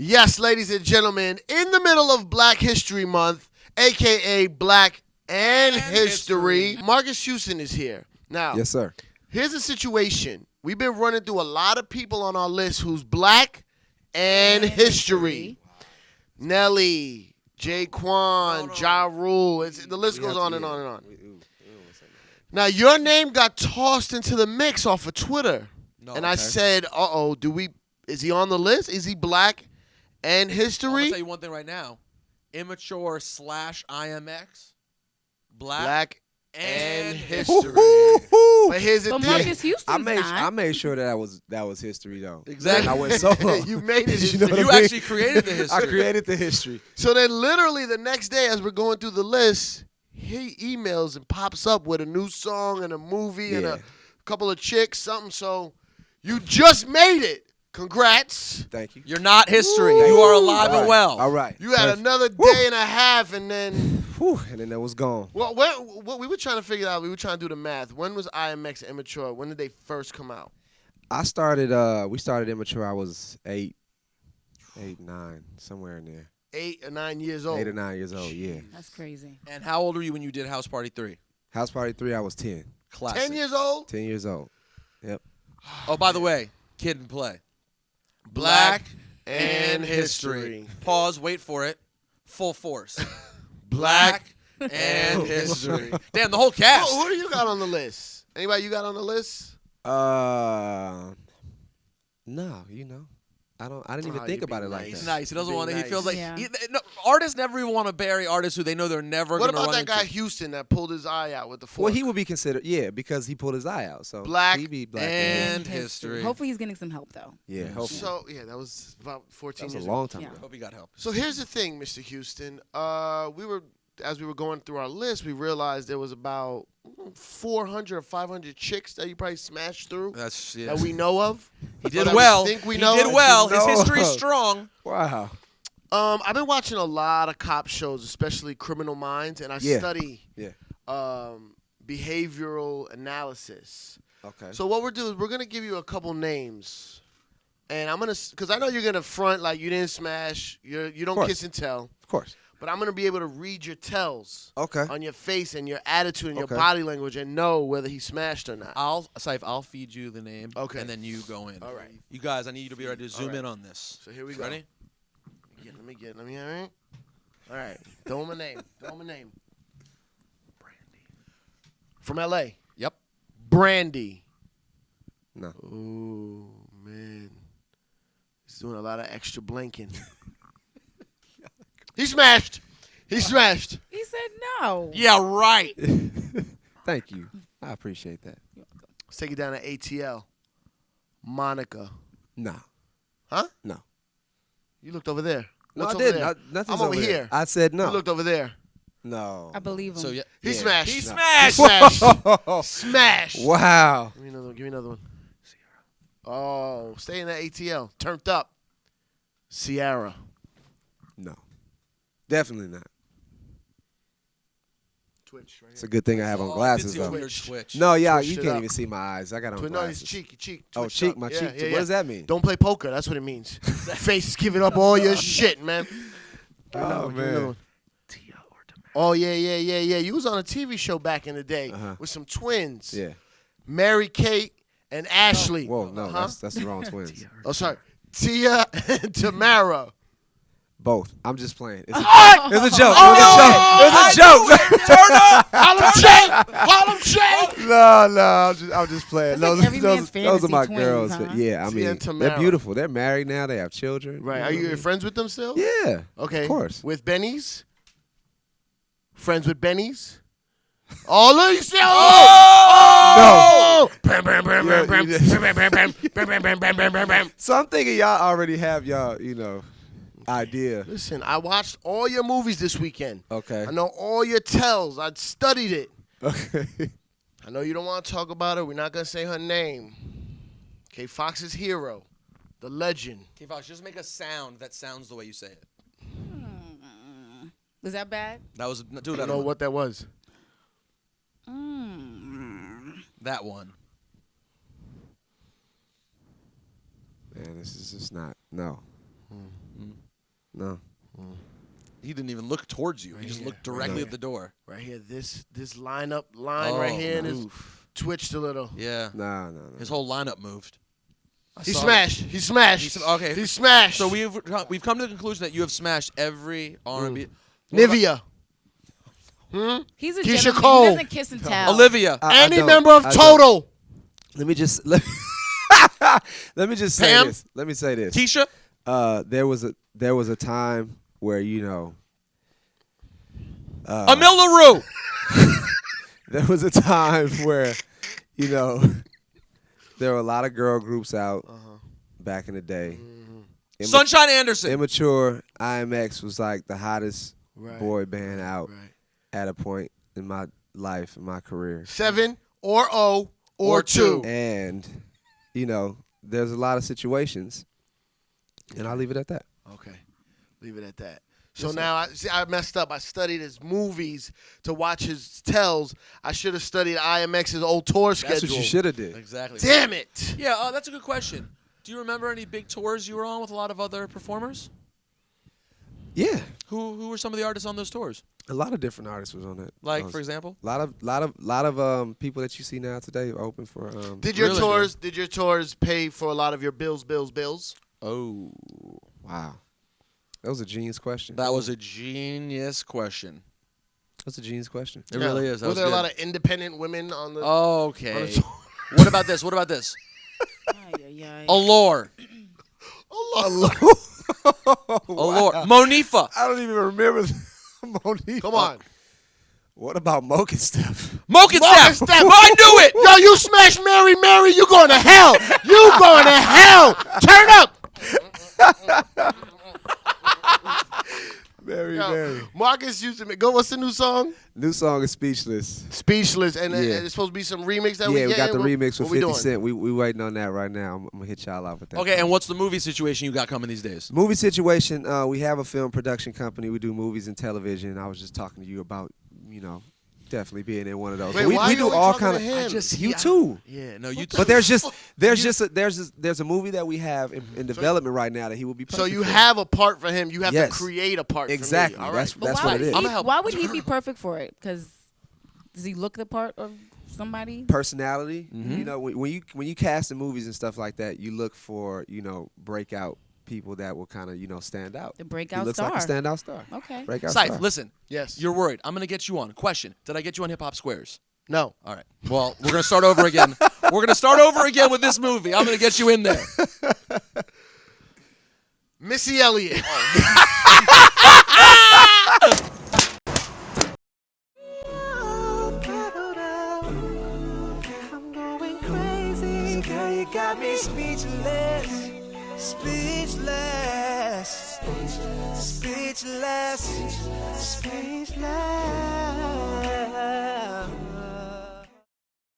Yes, ladies and gentlemen, in the middle of Black History Month, a.k.a. Black and History, Marques Houston is here. Now, Yes, sir. here's a situation. We've been running through a lot of people on our list who's Black and History. Nelly, Jaquan, Ja Rule. The list goes on and on and on. Now, your name got tossed into the mix off of Twitter. And I said, uh-oh, is he on the list? Is he Black and History? I'm going to tell you one thing right now. Immature / IMX, Black and History. But here's the thing. Marques Houston's I made sure that was history, though. Exactly. I went solo. You made it. You actually created the history. I created the history. So then literally the next day as we're going through the list, he emails and pops up with a new song and a movie and a couple of chicks, something. So you just made it. Congrats. Thank you. You're not history. You are alive and well. All right. You had another day and a half and then... And then that was gone. Well, what we were trying to figure out, we were trying to do the math. When was IMX Immature? When did they first come out? We started Immature. I was 8, 9, somewhere in there. 8 or 9 years old. 8 or 9 years old, yeah. That's crazy. And how old were you when you did House Party 3? House Party 3, I was 10. Classic. 10 years old? 10 years old. Yep. Oh, by the way, Kid and Play. Black and History. Pause, wait for it. Full force. Black and History. Damn, the whole cast. Who do you got on the list? Anybody you got on the list? No, I didn't even think you're about it being like nice. that. Nice. He doesn't Being want to. He nice. feels like Yeah. no, artists never even want to bury artists who they know they're never What going to run about that into. guy Houston that pulled his eye out with the fork? Well, he would be considered, because he pulled his eye out. So Black he'd be Black and History. Hopefully he's getting some help, though. Yeah, hopefully. So, that was about 14 That was years a long time Yeah. ago. Hope he got help. So here's the thing, Mr. Houston. As we were going through our list, we realized there was about 400 or 500 chicks that you probably smashed through That's that we know of. He did That well. We think we He know. did well. His No. history's strong. Wow. I've been watching a lot of cop shows, especially Criminal Minds, and I study behavioral analysis. Okay. So what we're doing is we're gonna give you a couple names, and I'm gonna, because I know you're gonna front like you didn't smash, you don't kiss and tell, Of course. but I'm gonna be able to read your tells Okay. on your face and your attitude and your Okay. body language and know whether he smashed or not. I'll feed you the name. Okay. And then you go in. All right. You guys, I need you to be ready to zoom right. in on this. So here we go. Ready? Let me, all right? All right. Throw him a name. Brandy. From L.A. Yep. Brandy. No. Ooh, man. He's doing a lot of extra blinking. He smashed. He smashed. He said no. Yeah, right. Thank you. I appreciate that. Let's take it down to ATL. Monica. No. Huh? No. You looked over there. No, What's I over didn't. there? Nothing's I'm over there. here. I said no. You looked over there. No. I believe him. So yeah. He smashed. He No. smashed. Smashed. Smashed. Wow. Give me another one. Give me another one. Oh, stay in that ATL. Turned up. Sierra. No. Definitely not. Twitch right It's here. a good thing I have on glasses, Did see a though. weird twitch. No, yeah, Twitched you it can't up. even see my eyes. I got on No, glasses. it's cheek. Oh, twitched cheek, up. my Yeah, cheek. yeah, What does yeah. that mean? Don't play poker. That's what it means. Face is giving up all your shit, man. Give me another Oh, one, give me another man. one. Oh, yeah. You was on a TV show back in the day Uh-huh. with some twins. Yeah. Mary Kate and Ashley. Whoa, no, Huh? that's the wrong twins. Oh, sorry. Tia and Tamara. Both. I'm just playing. It's a Oh, joke. It was a joke. Turn up. Harlem Shake. No, I'm just playing. That's like every man's those are my fantasy girls. twins, huh? But yeah, I Tia mean, and Tamara. they're beautiful. They're married now. They have children. Right. know Are what I you mean? friends with them still? Yeah. Okay. Of course. With Benny's? Friends with Benny's? Oh, look, you see? Oh! Bam, bam, bam, bam, bam, Yeah, bam, bam, bam, bam, bam, bam, bam, bam, bam, bam. So I'm thinking y'all already have y'all, idea. Listen, I watched all your movies this weekend. Okay. I know all your tells. I studied it. Okay. I know you don't want to talk about her. We're not going to say her name. Okay, Fox's hero, the legend. Okay, Fox, just make a sound that sounds the way you say it. Was that bad? That was do I that. don't know what that was. That one. Man, this is just not. No. No. He didn't even look towards you. He just looked directly at the door. Right here, this line right here, and his twitched a little. Yeah. No. His whole lineup moved. He smashed. He smashed. Okay. He smashed. So we've come to the conclusion that you have smashed every R&B. Nivea. He's a Keisha gentleman. Cole. He doesn't kiss and tell. Olivia. Any don't. member of I Total. Let me just say Pam? this. Let me say this. Keisha. There was a time where Emil LaRue. there was a time where there were a lot of girl groups out back in the day. Sunshine Anderson. Immature IMX was like the hottest Right. boy band out at a point in my life, in my career. 7 or O or 2. And, there's a lot of situations, and I'll leave it at that. Okay. Leave it at that. So now I messed up. I studied his movies to watch his tells. I should have studied IMX's old tour schedule. That's what you should have did. Exactly. Damn it. Yeah, that's a good question. Do you remember any big tours you were on with a lot of other performers? Yeah. Who were some of the artists on those tours? A lot of different artists was on that. Like, for example? A lot of people that you see now today are open for. Did your Really? tours pay for a lot of your bills? Oh, wow. That was a genius question. That was a genius question. That's a genius question. It really is. That Were was there good. a lot of independent women on the? Okay. on the tour? What about this? Allure. Allure. Monifa. I don't even remember Monique. Come on. What about Moke and Steph? Moke and Marques Steph. Houston. I knew it. Yo, you smash Mary, you going to hell. You going to hell. Turn up. Mary. Marques Houston. Go. What's the new song? New song is Speechless. Speechless, and Yeah. it's supposed to be some remix that We got the remix what with we 50 doing? Cent. We waiting on that right now. I'm going to hit y'all out with that. Okay, and what's the movie situation you got coming these days? Movie situation, we have a film production company. We do movies and television. I was just talking to you about, definitely being in one of those. Wait, we why we you do only all talking kind to of him? you too. Yeah, no, you. But there's a movie that we have in development right now that he will be. So perfect you for. have a part for him. You have Yes. to create a part Exactly. for me. All right. That's what it is. I'ma help. Why would he be perfect for it? Because does he look the part of somebody? Personality. Mhm. When you cast in movies and stuff like that, you look for breakout people that will kind of stand out. The He breakout looks star. like a standout star. Okay. Breakout Scythe, star. listen. Yes. You're worried. I'm gonna get you on. Question: did I get you on Hip Hop Squares? No. All right. Well, we're gonna start over again. We're gonna start over again with this movie. I'm gonna get you in there. Missy Elliott. Got me speechless, speechless, speechless, speechless.